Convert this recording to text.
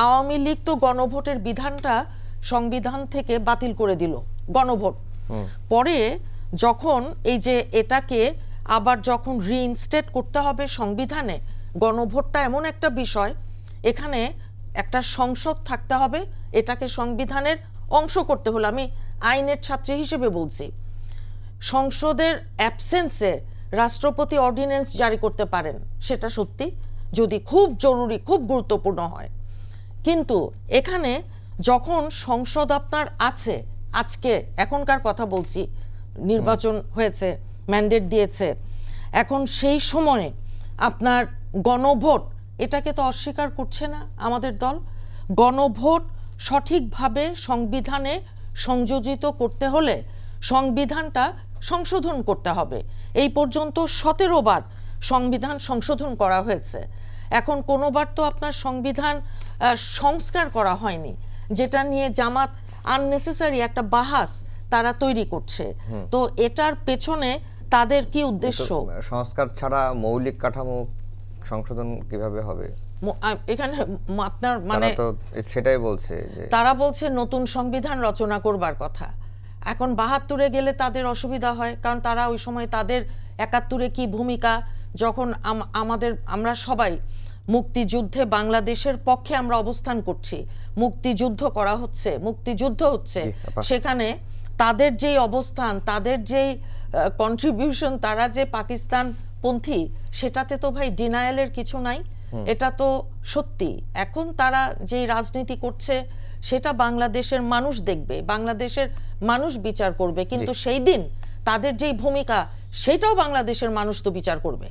আওয়ামী লীগ তো গণভোটের বিধানটা সংবিধান থেকে বাতিল করে দিল, গণভোট। পরে যখন এই যে এটাকে আবার যখন রিইনস্টেট করতে হবে সংবিধানে, গণভোটটা এমন একটা বিষয়, এখানে একটা সংসদ থাকতে হবে, এটাকে সংবিধানের অংশ করতে হলো। আমি আইনের ছাত্রী হিসেবে বলছি, সংসদের অ্যাবসেন্সে রাষ্ট্রপতি অর্ডিন্যান্স জারি করতে পারেন, সেটা সত্যি, যদি খুব জরুরি খুব গুরুত্বপূর্ণ হয়। কিন্তু এখানে যখন সংসদ আপনার আছে, আজকে এখনকার কথা বলছি, নির্বাচন হয়েছে, ম্যান্ডেট দিয়েছে, এখন সেই সময়ে আপনার গণভোট, এটাকে তো অস্বীকার করছে না আমাদের দল। গণভোট সঠিকভাবে সংবিধানে সংযোজিত করতে হলে সংবিধানটা সংশোধন করতে হবে। এই পর্যন্ত 17 বার সংবিধান সংশোধন করা হয়েছে, এখন কোনোবার তো আপনার সংবিধান সংস্কার করা হয়নি, যেটা নিয়ে জামাত আননেসেসারি একটা বাহাস তারা তৈরি করছে। তো এটার পেছনে তাদের কি উদ্দেশ্য? সংস্কার ছাড়া মৌলিক কাঠামো সংশোধন কিভাবে হবে? এখানে আপনার মানে সেটাই বলছে যে তারা বলছে নতুন সংবিধান রচনা করবার কথা। এখন 72-এ গেলে তাদের অসুবিধা হয়, কারণ তারা ওই সময় তাদের 71-এ কি ভূমিকা, যখন আমরা সবাই মুক্তিযুদ্ধে বাংলাদেশের পক্ষে আমরা অবস্থান করছি, মুক্তিযুদ্ধ করা হচ্ছে, মুক্তিযুদ্ধ হচ্ছে, সেখানে তাদের যেই অবস্থান, তাদের যেই কন্ট্রিবিউশন, তারা যে পাকিস্তান পন্থী, সেটাতে তো ভাই ডিনায়ালের কিছু নাই, এটা তো সত্যি। এখন তারা যেই রাজনীতি করছে সেটা বাংলাদেশের মানুষ দেখবে, বাংলাদেশের মানুষ বিচার করবে, কিন্তু সেই দিন তাদের যেই ভূমিকা সেটাও বাংলাদেশের মানুষ তো বিচার করবে।